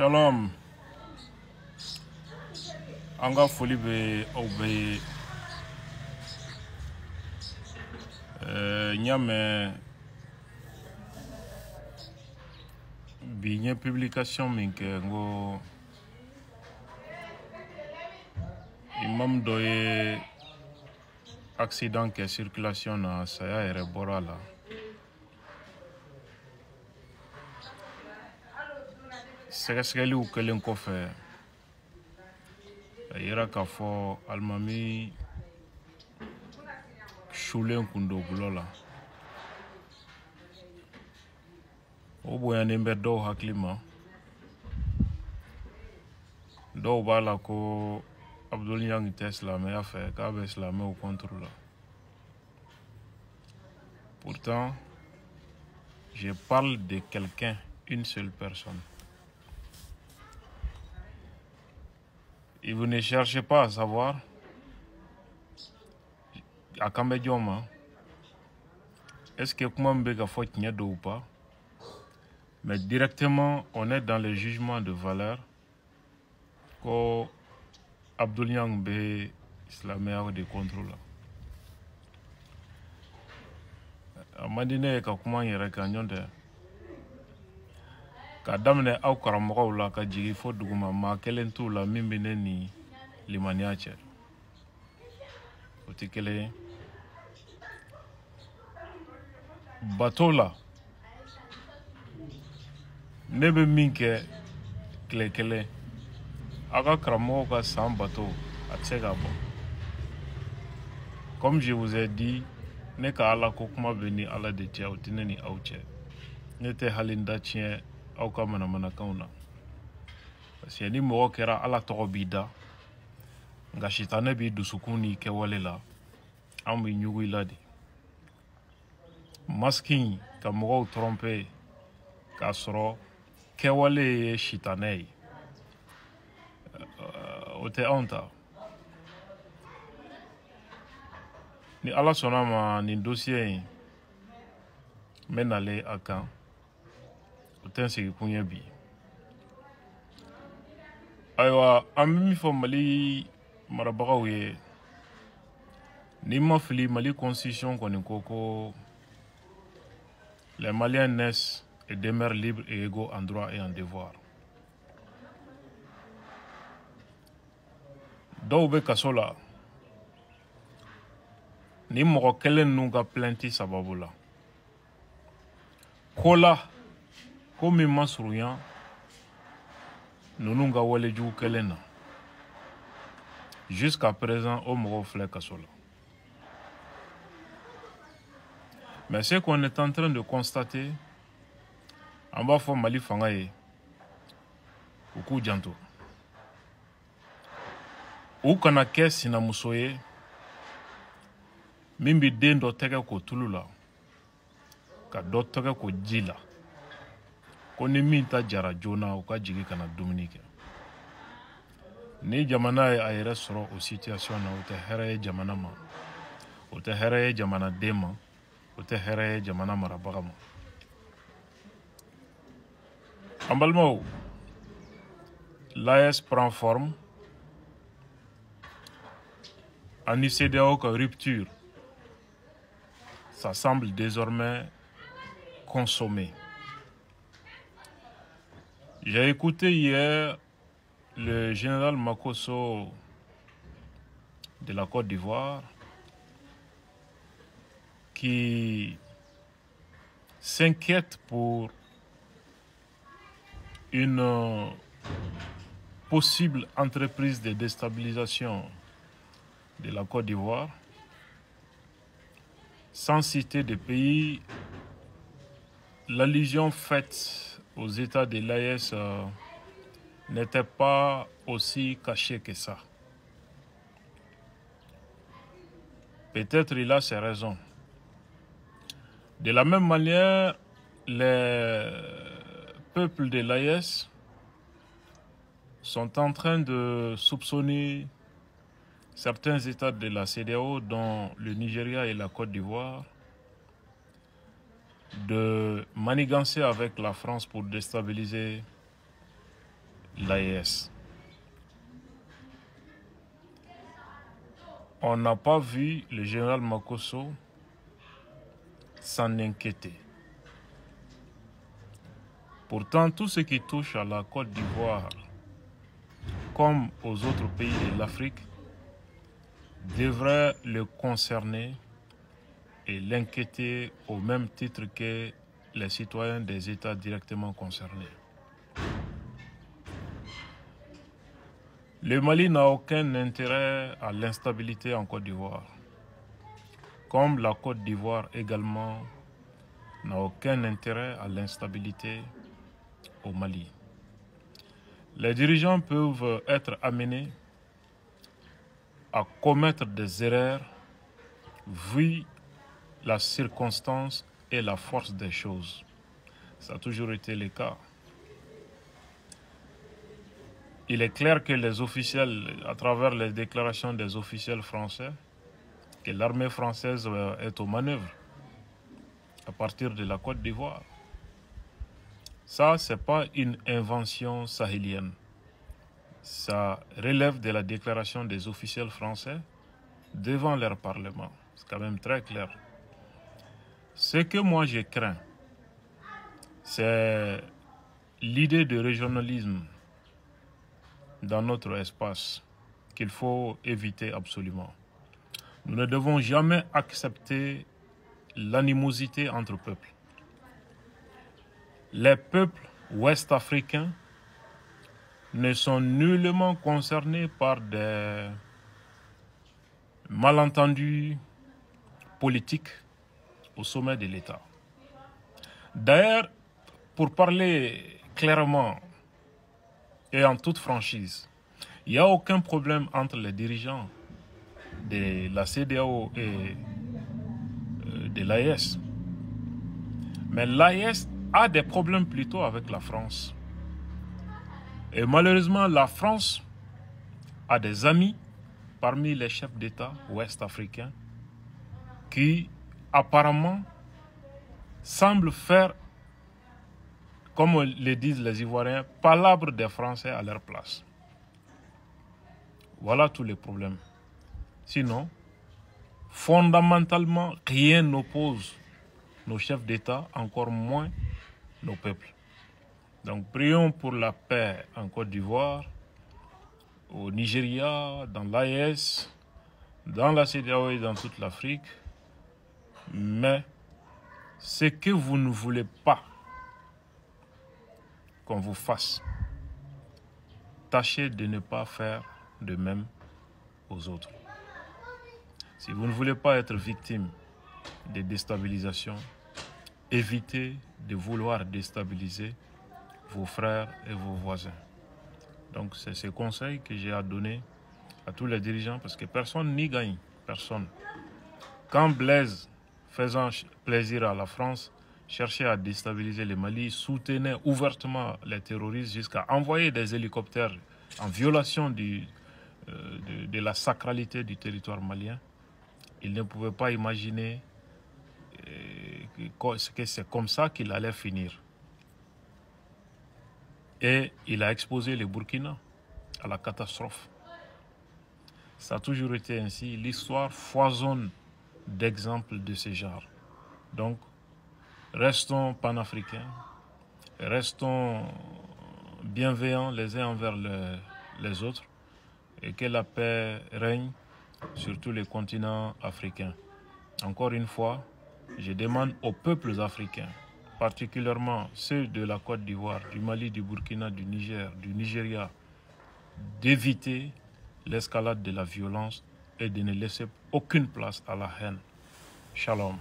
Shalom. Anga foli be obe nyame bi publication min ke ngo imam doye accident ke circulation na saya ere borala sɛgɛsɛgɛliw kɛlen kɔfɛ a yira k'a fɔ alimami sulen kun do gulɔ la o bonyanen bɛ dɔw hakili ma dɔw b'a la ko Abdul Niang tɛ silamɛya fɛ k'a bɛ silamɛw contre la. Pourtant je parle de quelqu'un, une seule personne. Et vous ne cherchez pas à savoir à Kambedjoma est-ce que Kumambega faut ou pas, mais directement on est dans le jugement de valeur que Abdul Niang be islamé de contrôle. Amadine ka kuma yɛrɛ ka ɲɔntɛ ka daminɛ aw karamɔgɔw la ka jigi fo duguma maa kelen t'u la min bɛ ne ni limaniya cɛ o tɛ kelen ye. Bato la ne bɛ min kɛ tile kelen aw ka karamɔgɔw ka san bato a tɛ se ka bɔ. Comme je vous ai dit, ne ka ala ko kuma bɛ ni ala de cɛ o tɛ ne ni aw cɛ. Ne tɛ hali n da tiɲɛ aw ka manamanakanw na parce que ni mɔgɔ kɛra ala tɔgɔ b'i da nka sitanɛ b'i dusukun ni kɛwale la an bɛ ɲugu i la de. Maskin ka mɔgɔw tromper k'a sɔrɔ kɛwale ye sitanɛ ye o tɛ anw ta. Ni ala sɔnna ma nin dossier in n bɛ nale a kan o tɛ n sigi kun ye bi. Ayiwa an bɛ min fɔ Mali marabagaw ye ni ma fili Mali constitution kɔni ko les Maliens naissent et demeurent libres et égaux en droit et en devoir. Dɔw bɛ kaso la ni mɔgɔ kelen ninnu ka plainte sababu la ko la ko min ma surunya ninnu ka walejugu kelen na jusqu'à présent o mɔgɔw filɛ kaso la. Mais ce qu'on est en train de constater, an b'a fɔ Mali fanga ye u k'u janto u kana kɛ sinamuso ye min bɛ den dɔ tɛgɛ ko tulu la ka dɔ tɛgɛ ko ji la ko ni min ta jara joona u ka jigi kana dumuni kɛ. Ni jamana ye a yɛrɛ sɔrɔ o situation na o tɛ hɛrɛ ye jamana ma, o tɛ hɛrɛ ye jamanaden ma, o tɛ hɛrɛ ye jamana marabaga ma. An balimaw, l'AES prend forme en CEDEAO que rupture, ça semble désormais consommé. J'ai écouté hier le général Makosso de la Côte d'Ivoire qui s'inquiète pour une possible entreprise de déstabilisation de la Côte d'Ivoire. Sans citer de pays, l'allusion faite aux États de l'AES n'était pas aussi cachée que ça. Peut-être il a ses raisons. De la même manière, les peuples de l'AES sont en train de soupçonner certains États de la CEDEAO, dont le Nigeria et la Côte d'Ivoire, de manigancer avec la France pour déstabiliser l'AES. On n'a pas vu le général Makosso s'en inquiéter. Pourtant, tout ce qui touche à la Côte d'Ivoire, comme aux autres pays de l'Afrique, devrait le concerner et l'inquiéter au même titre que les citoyens des États directement concernés. Le Mali n'a aucun intérêt à l'instabilité en Côte d'Ivoire, comme la Côte d'Ivoire également n'a aucun intérêt à l'instabilité au Mali. Les dirigeants peuvent être amenés à commettre des erreurs vu la circonstance et la force des choses. Ça a toujours été le cas. Il est clair que les officiels, à travers les déclarations des officiels français, que l'armée française est aux manœuvres à partir de la Côte d'Ivoire. Ça, ce n'est pas une invention sahélienne. Ça relève de la déclaration des officiels français devant leur parlement. C'est quand même très clair. Ce que moi je crains, c'est l'idée de régionalisme dans notre espace qu'il faut éviter absolument. Nous ne devons jamais accepter l'animosité entre peuples. Les peuples ouest-africains ne sont nullement concernés par des malentendus politiques au sommet de l'État. D'ailleurs, pour parler clairement et en toute franchise, il n'y a aucun problème entre les dirigeants de la CEDEAO et de l'AES. Mais l'AES a des problèmes plutôt avec la France. Et malheureusement, la France a des amis parmi les chefs d'État ouest-africains qui apparemment semblent faire, comme le disent les Ivoiriens, palabre des Français à leur place. Voilà tous les problèmes. Sinon, fondamentalement, rien n'oppose nos chefs d'État, encore moins nos peuples. Donc, prions pour la paix en Côte d'Ivoire, au Nigeria, dans l'AES, dans la CEDEAO et dans toute l'Afrique. Mais ce que vous ne voulez pas qu'on vous fasse, tâchez de ne pas faire de même aux autres. Si vous ne voulez pas être victime de déstabilisation, évitez de vouloir déstabiliser vos frères et vos voisins. Donc c'est ce conseil que j'ai à donner à tous les dirigeants parce que personne n'y gagne, personne. Quand Blaise, faisant plaisir à la France, cherchait à déstabiliser le Mali, soutenait ouvertement les terroristes jusqu'à envoyer des hélicoptères en violation de la sacralité du territoire malien, il ne pouvait pas imaginer que c'est comme ça qu'il allait finir. Et il a exposé le Burkina à la catastrophe. Ça a toujours été ainsi. L'histoire foisonne d'exemples de ce genre. Donc, restons panafricains, restons bienveillants les uns envers les autres et que la paix règne sur tous les continents africains. Encore une fois, je demande aux peuples africains, particulièrement ceux de la Côte d'Ivoire, du Mali, du Burkina, du Niger, du Nigeria, d'éviter l'escalade de la violence et de ne laisser aucune place à la haine. Shalom.